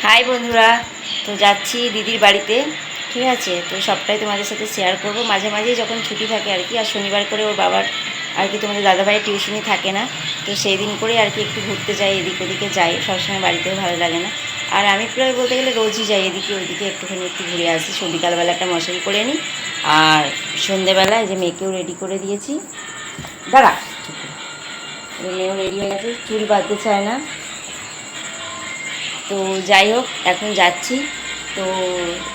High বন্ধুরা, তো যাচ্ছি দিদির বাড়িতে। ঠিক আছে, তো সবটাই তোমাদের সাথে শেয়ার করব মাঝে মাঝেই যখন ছুটি থাকে আর কি। আর শনিবার করে ওর বাবার আর কি তোমাদের দাদাভাইয়ের টিউশনি থাকে না, তো সেই দিন করে আর কি একটু ঘুরতে যাই, এদিক ওদিকে যাই। সবসময় বাড়িতেও ভালো লাগে না। আর আমি প্রায় বলতে গেলে রোজই যাই এদিকে ওইদিকে, একটুখানি একটু ঘুরে আসি। বিকালবেলা একটা মশারি করে নিই, আর সন্ধেবেলায় যে মেয়েকেও রেডি করে দিয়েছি। দাঁড়া, মেয়েও রেডি হয়ে গেছে, চুল বাঁধতে চায় না। তো যাই হোক, এখন যাচ্ছি। তো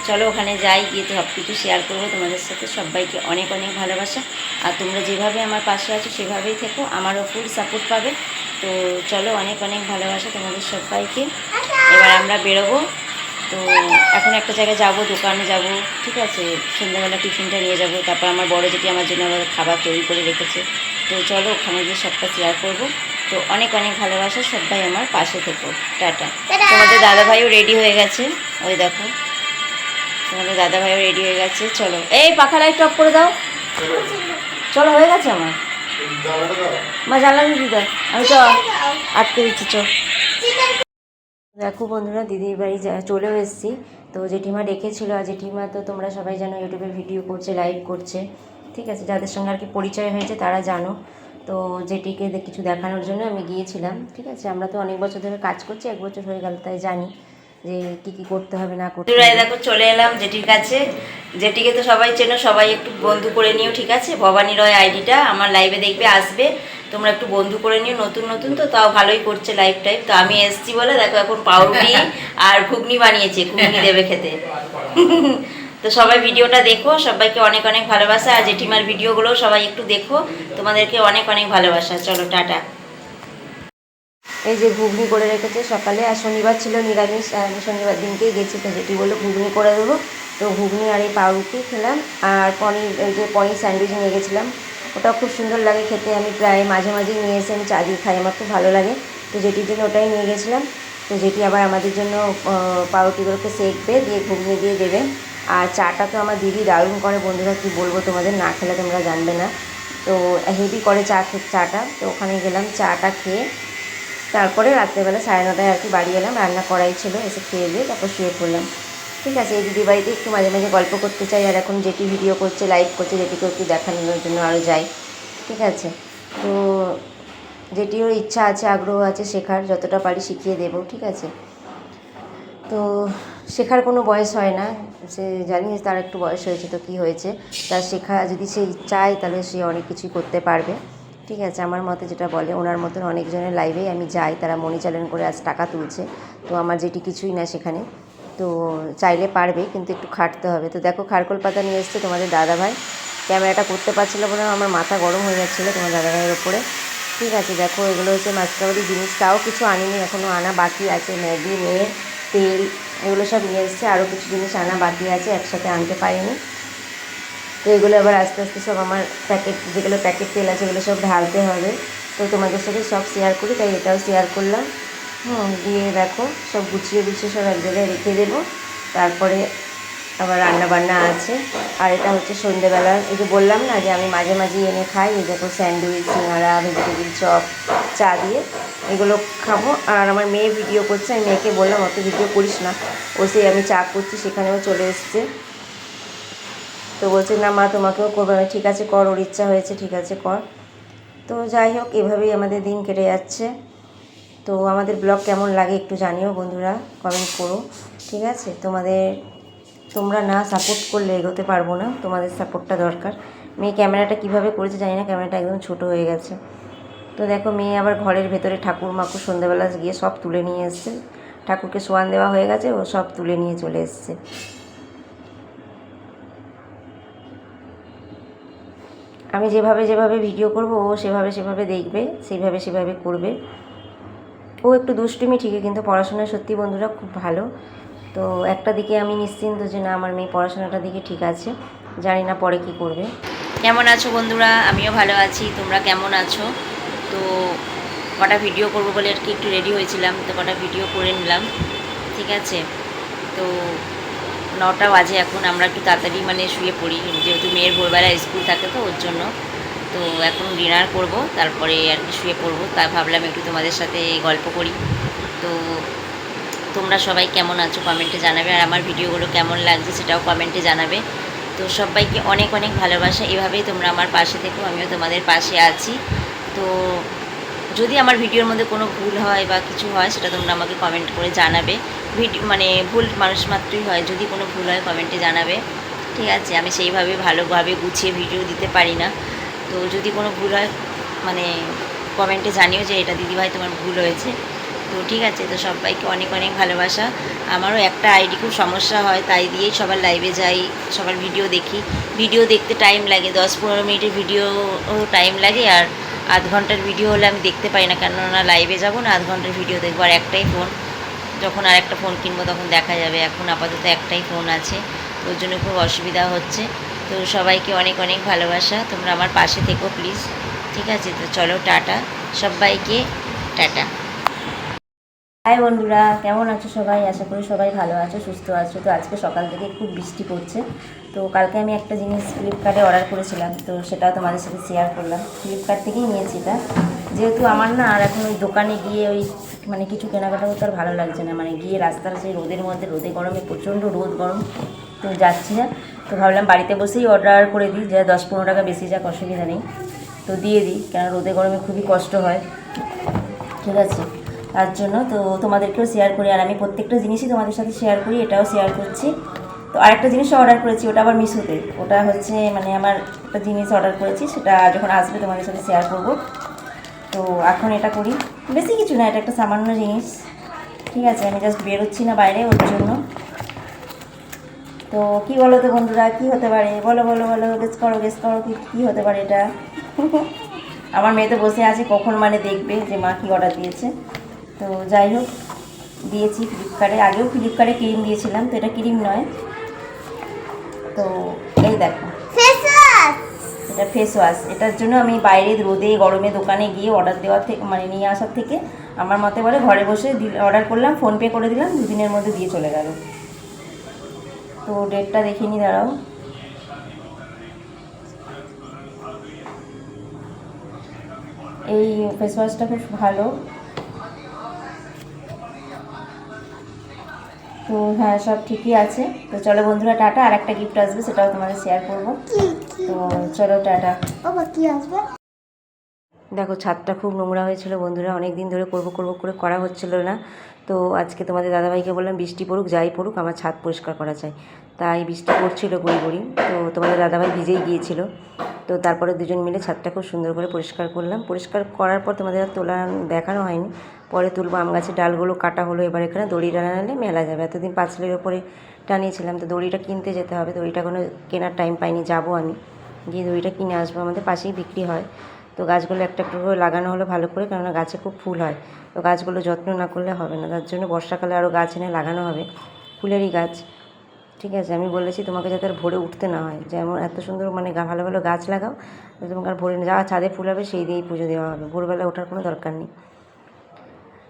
চলো ওখানে যাই, গিয়ে তো সব কিছু শেয়ার করবো তোমাদের সাথে। সবাইকে অনেক অনেক ভালোবাসা। আর তোমরা যেভাবে আমার পাশে আছো সেভাবেই থেকো, আমারও ফুল সাপোর্ট পাবে। তো চলো, অনেক অনেক ভালোবাসা তোমাদের সবাইকে। এবার আমরা বেরোবো। তো এখন একটা জায়গায় যাব, দোকানে যাব। ঠিক আছে, সন্ধ্যাবেলা টিফিনটা নিয়ে যাব। তারপর আমার বড় যেটি আমার জন্য আবার খাবার তৈরি করে রেখেছে। তো চলো ওখানে গিয়ে সবটা শেয়ার করবো। তো অনেক অনেক ভালোবাসা, সবাই আমার পাশে থেকো। টাটা। তোমাদের দাদাভাইও রেডি হয়ে গেছে, ওই দেখো তোমাদের দাদাভাইও রেডি হয়ে গেছে। চলো, এই পাখা লাইট অফ করে দাও। চলো, হয়ে গেছে আমার। মা জানলা দিয়ে দিদা, আমি চ আটকে দিচ্ছি। দেখো বন্ধুরা, দিদির বাড়ি চলেও এসেছি। তো জেঠিমা ডেকেছিল, আর জেঠিমা তো তোমরা সবাই জানো ইউটিউবে ভিডিও করছে, লাইভ করছে। ঠিক আছে, যাদের সঙ্গে আর কি পরিচয় হয়েছে তারা জানো। তো যেটিকে কিছু দেখানোর জন্য আমি গিয়েছিলাম। ঠিক আছে, আমরা তো অনেক বছর ধরে কাজ করছি, 1 বছর হয়ে গেল, তাই জানি যে কী কী করতে হবে না করতে হবে। দেখো চলে এলাম জেঠির কাছে। জেঠিকে তো সবাই চেনো, সবাই একটু বন্ধু করে নিও। ঠিক আছে, ভবানী রয় আইডিটা আমার লাইভে দেখবে, আসবে। তোমরা একটু বন্ধু করে নিও, নতুন নতুন তো, তাও ভালোই করছে লাইভ টাইপ। তো আমি এসছি বলে দেখো এখন পাউরুটি আর ঘুগনি বানিয়েছে, ঘুগনি দেবে খেতে। তো সবাই ভিডিওটা দেখো, সবাইকে অনেক অনেক ভালোবাসা। আর জেঠিমার ভিডিওগুলো সবাই একটু দেখো, তোমাদেরকে অনেক অনেক ভালোবাসা। চলো টাটা। এই যে ঘুগনি করে রেখেছে সকালে, আর শনিবার ছিল নিরামিষ, আমি শনিবার দিনকেই গেছি। তো যেটি বললো ঘুগনি করে দেবো, তো ঘুগনি আর এই পাউরুটি খেলাম। আর পনির, ওই যে পনির স্যান্ডউইচ নিয়ে গেছিলাম, ওটাও খুব সুন্দর লাগে খেতে। আমি প্রায় মাঝে মাঝেই নিয়ে এসে আমি চা দিয়ে খাই, আমার খুব ভালো লাগে। তো যেটির জন্য ওটাই নিয়ে গেছিলাম। তো যেটি আবার আমাদের জন্য পাউরুটিগুলোকে সেঁকবে, দিয়ে ঘুগনি দিয়ে দেবে। আর চাটা তো আমার দিদি দারুণ করে বন্ধুরা, কী বলবো তোমাদের, না খেলে তোমরা জানবে না। তো হেভি করে চাটা। তো ওখানে গেলাম, চাটা খেয়ে তারপরে রাত্রেবেলা 9:30 আর কি বাড়ি এলাম। রান্না করাই ছিল, এসে খেয়ে দিয়ে তারপর শুয়ে পড়লাম। ঠিক আছে, এই দিদি বাড়িতে একটু মাঝে মাঝে গল্প করতে চাই। আর এখন যেটি ভিডিও করছে, লাইভ করছে, যেটিকে একটু দেখানোর জন্য আরও যাই। ঠিক আছে, তো যেটিও ইচ্ছা আছে, আগ্রহ আছে শেখার, যতটা পারি শিখিয়ে দেবো। ঠিক আছে, তো শেখার কোনো বয়স হয় না। সে জানি তার একটু বয়স হয়েছে, তো কী হয়েছে, তার শেখা যদি সে চায় তাহলে সে অনেক কিছুই করতে পারবে। ঠিক আছে, আমার মতে যেটা বলে, ওনার মতন অনেকজনের লাইভেই আমি যাই, তারা মনি চ্যানেল করে আজ টাকা তুলছে। তো আমার যেটি কিছুই না সেখানে, তো চাইলে পারবে, কিন্তু একটু খাটতে হবে। তো দেখো খারকোল পাতা নিয়ে এসছে তোমাদের দাদাভাই। ক্যামেরাটা করতে পারছিল বলে আমার মাথা গরম হয়ে যাচ্ছিলো তোমার দাদাভাইয়ের ওপরে। ঠিক আছে, দেখো এগুলো হচ্ছে মাস্কাবারি জিনিস, তাও কিছু আনিনি, এখনও আনা বাকি আছে। ম্যাগি, মেয়ের তেল, এগুলো সব নিয়ে এসছে। আরও কিছু জিনিস আনা বাকি আছে, একসাথে আনতে পারিনি। তো এগুলো আবার আস্তে আস্তে সব আমার প্যাকেট, যেগুলো প্যাকেট তেল আছে এগুলো সব ঢালতে হবে। তো তোমাদের সাথে সব শেয়ার করি, তাই এটাও শেয়ার করলাম। দিয়ে দেখো সব গুছিয়ে গুছিয়ে সব এক জায়গায় রেখে দেবো। তারপরে আবার রান্নাবান্না আছে। আর এটা হচ্ছে সন্ধ্যেবেলার, এই যে বললাম না যে আমি মাঝে মাঝে এনে খাই, এই দেখো স্যান্ডউইচ, সিঙ্গাড়া, ভেজিটেবিল চপ, চা দিয়ে এগুলো খাবো। আর আমার মেয়ে ভিডিও করছে, আমি মেয়েকে বললাম অত ভিডিও করিস না, ও সেই আমি চা করছি সেখানেও চলে এসছে। তো বলছে না মা তোমাকেও করবে, আমি ঠিক আছে কর, ওর ইচ্ছা হয়েছে, ঠিক আছে কর। তো যাই হোক, এভাবেই আমাদের দিন কেটে যাচ্ছে। তো আমাদের ব্লগ কেমন লাগে একটু জানিও বন্ধুরা, কমেন্ট করো। ঠিক আছে, তোমরা না সাপোর্ট করলে এগোতে পারবো না, তোমাদের সাপোর্টটা দরকার। মেয়ে ক্যামেরাটা কীভাবে করেছে জানি না, ক্যামেরাটা একদম ছোট হয়ে গেছে। তো দেখো মেয়ে আবার ঘরের ভেতরে ঠাকুর মাকুর সন্ধ্যাবেলা গিয়ে সব তুলে নিয়ে এসছে। ঠাকুরকে শোয়ান দেওয়া হয়ে গেছে, ও সব তুলে নিয়ে চলে এসছে। আমি যেভাবে যেভাবে ভিডিও করব ও সেভাবে সেভাবে দেখবে, সেভাবে করবে। ও একটু দুষ্টুমি ঠিকই, কিন্তু পড়াশোনায় সত্যি বন্ধুরা খুব ভালো। তো একটা দিকে আমি নিশ্চিন্ত যে না, আমার মেয়ে পড়াশোনাটার দিকে ঠিক আছে, জানি না পরে কি করবে। কেমন আছো বন্ধুরা? আমিও ভালো আছি, তোমরা কেমন আছো? তো কটা ভিডিও করবো বলে আর কি একটু রেডি হয়েছিলাম, তো কটা ভিডিও করে নিলাম। ঠিক আছে, তো 9টা বাজে এখন, আমরা একটু তাড়াতাড়ি মানে শুয়ে পড়ি, যেহেতু মেয়ের ভোরবেলা স্কুল থাকে তো ওর জন্য। তো এখন ডিনার করব, তারপরে আর কি শুয়ে পড়বো। তা ভাবলাম একটু তোমাদের সাথে গল্প করি। তো তোমরা সবাই কেমন আছো কমেন্টে জানাবে, আর আমার ভিডিওগুলো কেমন লাগছে সেটাও কমেন্টে জানাবে। তো সবাইকে অনেক অনেক ভালোবাসা, এভাবেই তোমরা আমার পাশে থেকো, আমিও তোমাদের পাশে আছি। তো যদি আমার ভিডিওর মধ্যে কোনো ভুল হয় বা কিছু হয় সেটা তোমরা আমাকে কমেন্ট করে জানাবে। মানে ভুল মানুষ মাত্রই হয়, যদি কোনো ভুল হয় কমেন্টে জানাবে, ঠিক আছে? আমি সেইভাবে ভালোভাবে গুছিয়ে ভিডিও দিতে পারি না। তো যদি কোনো ভুল হয় মানে কমেন্টে জানিও যে এটা দিদিভাই তোমার ভুল হয়েছে। তো ঠিক আছে, তো সবাইকে অনেক অনেক ভালোবাসা। আমারও একটা আইডি খুব সমস্যা হয়, তাই দিয়েই সবার লাইভে যাই, সবার ভিডিও দেখি। ভিডিও দেখতে টাইম লাগে, 10-15 মিনিটের ভিডিও টাইম লাগে, আর আধ ঘন্টার ভিডিও হলে আমি দেখতে পাই না, কেননা লাইভে যাবো না, আধ ঘন্টার ভিডিও দেখবো। আর একটাই ফোন, যখন আর একটা ফোন কিনবো তখন দেখা যাবে। এখন আপাতত একটাই ফোন আছে, ওর জন্য খুব অসুবিধা হচ্ছে। তো সবাইকে অনেক অনেক ভালোবাসা, তোমরা আমার পাশে থেকো প্লিজ, ঠিক আছে? তো চলো টাটা, সবাইকে টাটা। হাই বন্ধুরা, কেমন আছো সবাই? আশা করি সবাই ভালো আছো, সুস্থ আছো। তো আজকে সকাল থেকে খুব বৃষ্টি পড়ছে। তো কালকে আমি একটা জিনিস ফ্লিপকার্টে অর্ডার করেছিলাম, তো সেটাও তোমাদের সাথে শেয়ার করলাম। ফ্লিপকার্ট থেকেই নিয়েছি এটা, যেহেতু আমার না আর এখন ওই দোকানে গিয়ে ওই মানে কিছু কেনাকাটা করতে আর ভালো লাগছে না। মানে গিয়ে রাস্তার সেই রোদের মধ্যে, রোদে গরমে, প্রচণ্ড রোদ গরম, তো যাচ্ছি না। তো ভাবলাম বাড়িতে বসেই অর্ডার করে দিই, যা 10-15 টাকা বেশি যাক, অসুবিধা নেই। তো দিয়ে দিই, কেন রোদে গরমে খুবই কষ্ট হয়, ঠিক আছে? তার জন্য তো তোমাদেরকেও শেয়ার করি, আর আমি প্রত্যেকটা জিনিসই তোমাদের সাথে শেয়ার করি, এটাও শেয়ার করছি। তো আরেকটা জিনিসও অর্ডার করেছি, ওটা আবার মিশোতে। ওটা হচ্ছে মানে আমার একটা জিনিস অর্ডার করেছি, সেটা যখন আসবে তোমাদের সাথে শেয়ার করব। তো এখন এটা করি, বেশি কিছু না, এটা একটা সামান্য জিনিস, ঠিক আছে? আমি জাস্ট বেরোচ্ছি না বাইরে, ওর জন্য। তো কী বলো তো বন্ধুরা, কী হতে পারে? বলো বলো বলো, গেস করো গেস করো, কী হতে পারে এটা? আমার মেয়ে তো বসে আছে, কখন মানে দেখবে যে মা কী অর্ডার দিয়েছে। তো যাই হোক, দিয়েছি ফ্লিপকার্টে। আগেও ফ্লিপকার্টে ক্রিম দিয়েছিলাম, তো এটা ক্রিম নয়। তো এই দেখো, এটা ফেস ওয়াশ। এটার জন্য আমি বাইরে রোদে গরমে দোকানে গিয়ে অর্ডার দেওয়ার থেকে মানে নিয়ে আসার থেকে আমার মতে বলে ঘরে বসে অর্ডার করলাম, ফোনপে করে দিলাম, 2 দিনের মধ্যে দিয়ে চলে গেল। তো ডেটটা দেখিনি, দাঁড়াও। এই ফেস ওয়াশটা খুব ভালো। তো হ্যাঁ, সব ঠিকই আছে। তো চলো বন্ধুরা টাটা, আর একটা গিফট আসবে, সেটাও তোমাদের শেয়ার করবো। তো চলো টাটা। বাবা কি আসবে? দেখো, ছাদটা খুব নোংরা হয়েছিল বন্ধুরা, অনেক দিন ধরে করবো করবো করে করা হচ্ছিল না। তো আজকে তোমাদের দাদাভাইকে বললাম বৃষ্টি পড়ুক যাই পড়ুক, আমার ছাদ পরিষ্কার করা চাই। তাই বৃষ্টি পড়ছিল গুঁড়ি গুঁড়ি, তো তোমাদের দাদাভাই ভিজেই গিয়েছিল। তো তারপরে দুজন মিলে ছাদটা খুব সুন্দর করে পরিষ্কার করলাম। পরিষ্কার করার পর তোমাদের আর তোলা দেখানো হয়নি, পরে তুলবো। আম গাছের ডালগুলো কাটা হলো, এবার এখানে দড়ি টানালে মেলা যাবে। এতদিন পাঁচিলের ওপরে টানিয়েছিলাম, তো দড়িটা কিনতে যেতে হবে। দড়িটা কোনো কেনার টাইম পাইনি, যাবো আমি গিয়ে দড়িটা কিনে আসবো, আমাদের পাশেই বিক্রি হয়। তো গাছগুলো একটা একটু করে লাগানো হলো ভালো করে, কেননা গাছে খুব ফুল হয়। তো গাছগুলো যত্ন না করলে হবে না, তার জন্য বর্ষাকালে আরও গাছ এনে লাগানো হবে, ফুলেরই গাছ, ঠিক আছে? আমি বলেছি তোমাকে যাতে আর ভরে উঠতে না হয়, যেমন এত সুন্দর মানে ভালো ভালো গাছ লাগাও, তোমাকে আর ভরে যা ছাদে ফুল হবে সেই দিয়েই পুজো দেওয়া হবে, ভোরবেলা ওঠার কোনো দরকার নেই।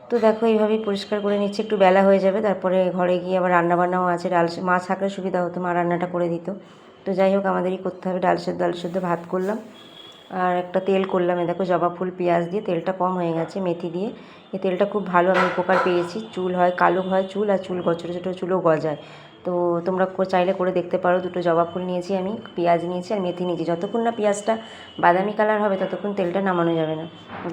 তো দেখো, এইভাবেই পরিষ্কার করে নিচ্ছে, একটু বেলা হয়ে যাবে, তারপরে ঘরে গিয়ে আবার রান্নাবান্নাও আছে। ডাল মাছ থাকলে সুবিধা হতো, মা রান্নাটা করে দিত। তো যাই হোক, আমাদেরই করতে হবে। ডাল সেদ্ধ ভাত করলাম, আর একটা তেল করলাম। এ দেখো, জবা ফুল পেঁয়াজ দিয়ে, তেলটা কম হয়ে গেছে, মেথি দিয়ে। এই তেলটা খুব ভালো, আমি উপকার পেয়েছি। চুল হয় কালো হয় চুল, আর চুল ছোটো ছোটো চুলও গজায়। তো তোমরা চাইলে করে দেখতে পারো। 2টো জবা ফুল নিয়েছি আমি, পেঁয়াজ নিয়েছি আর মেথি নিয়েছি। যতক্ষণ না পেঁয়াজটা বাদামি কালার হবে ততক্ষণ তেলটা নামানো যাবে না।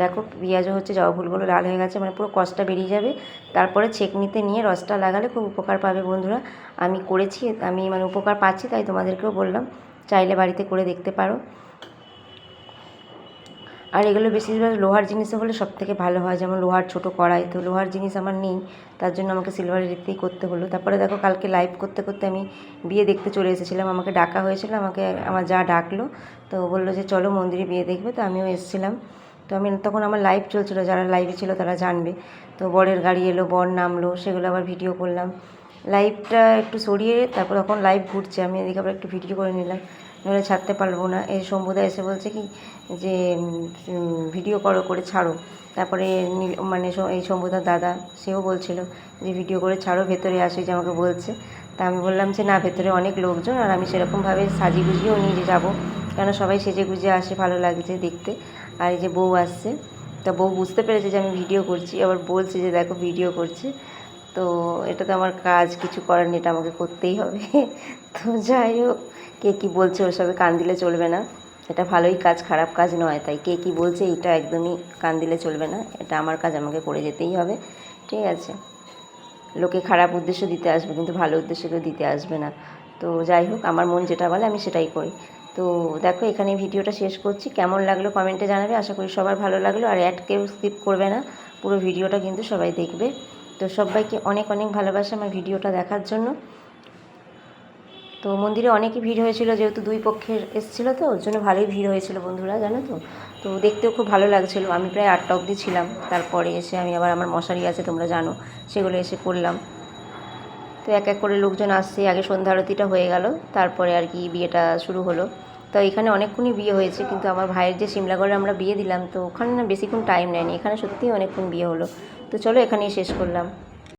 দেখো, পেঁয়াজও হচ্ছে, জবা ফুলগুলো লাল হয়ে গেছে, মানে পুরো কষটা বেরিয়ে যাবে। তারপরে ছেঁকনিতে নিয়ে রসটা লাগালে খুব উপকার পাবে বন্ধুরা। আমি করেছি, আমি মানে উপকার পাচ্ছি, তাই তোমাদেরকেও বললাম, চাইলে বাড়িতে করে দেখতে পারো। আর এগুলো বেশিরভাগ লোহার জিনিসে হলে সব থেকে ভালো হয়, যেমন লোহার ছোটো কড়াই। তো লোহার জিনিস আমার নেই, তার জন্য আমাকে সিলভারের দিতেই করতে হলো। তারপরে দেখো, কালকে লাইভ করতে করতে আমি বিয়ে দেখতে চলে এসেছিলাম। আমাকে ডাকা হয়েছিল, আমাকে আমার যা ডাকলো, তো বললো যে চলো মন্দিরে বিয়ে দেখবে, তো আমিও এসেছিলাম। তো আমি তখন আমার লাইভ চলছিলো, যারা লাইভে ছিল তারা জানবে। তো বরের গাড়ি এলো, বর নামলো, সেগুলো আবার ভিডিও করলাম। লাইভটা একটু সরিয়ে তারপর তখন লাইভ ঘুরছে, আমি এদিকে আবার একটু ভিডিও করে নিলাম, নাহলে ছাড়তে পারবো না। এই শম্ভুদা এসে বলছে কি যে ভিডিও করে ছাড়ো। তারপরে মানে এই শম্ভুদার দাদা, সেও বলছিল যে ভিডিও করে ছাড়ো, ভেতরে আসে, যে আমাকে বলছে। তা আমি বললাম যে না, ভেতরে অনেক লোকজন, আর আমি সেরকমভাবে সাজিয়ে গুজিয়েও নিয়ে যে যাবো, কেন সবাই সেজে গুজিয়ে আসে, ভালো লাগছে দেখতে। আর এই যে বউ আসছে, তা বউ বুঝতে পেরেছে যে আমি ভিডিও করছি, আবার বলছে যে দেখো ভিডিও করছে। তো তো এটা তো আমার কাজ, কিছু করার নেই, এটা আমাকে করতেই হবে। তো যাই হোক, কে কী বলছে ওসবে কান দিলে চলবে না। এটা ভালোই কাজ, খারাপ কাজ নয়, তাই কে কী বলছে এটা একদমই কান দিলে চলবে না। এটা আমার কাজ, আমাকে করে যেতেই হবে, ঠিক আছে। লোকে খারাপ উদ্দেশ্য দিতে আসবে, কিন্তু ভালো উদ্দেশ্য কেউ দিতে আসবে না। তো যাই হোক, আমার মন যেটা বলে আমি সেটাই করি। তো দেখো, এখানে ভিডিওটা শেষ করছি। কেমন লাগলো কমেন্টে জানাবে, আশা করি সবার ভালো লাগলো। আর অ্যাড কেউ স্কিপ করবে না, পুরো ভিডিওটা কিন্তু সবাই দেখবে। তো সবাইকে অনেক অনেক ভালোবাসা আমার ভিডিওটা দেখার জন্য। তো মন্দিরে অনেকই ভিড় হয়েছিল, যেহেতু দুই পক্ষের এসেছিলো, তো ওর জন্য ভালোই ভিড় হয়েছিল বন্ধুরা, জানো তো। তো দেখতেও খুব ভালো লাগছিলো। আমি প্রায় 8টা অবধি ছিলাম, তারপরে এসে আমি আবার, আমার মশারি আছে তোমরা জানো, সেগুলো এসে করলাম। তো এক এক করে লোকজন আসছে, আগে সন্ধ্যা আরতিটা হয়ে গেল, তারপরে আর কি বিয়েটা শুরু হলো। তো এখানে অনেকক্ষণই বিয়ে হয়েছে, কিন্তু আমার ভাইয়ের যে সিমলাগড়ে আমরা বিয়ে দিলাম, তো ওখানে না বেশিক্ষণ টাইম নেয়নি, এখানে সত্যিই অনেকক্ষণ বিয়ে হলো। তো চলো, এখানেই শেষ করলাম।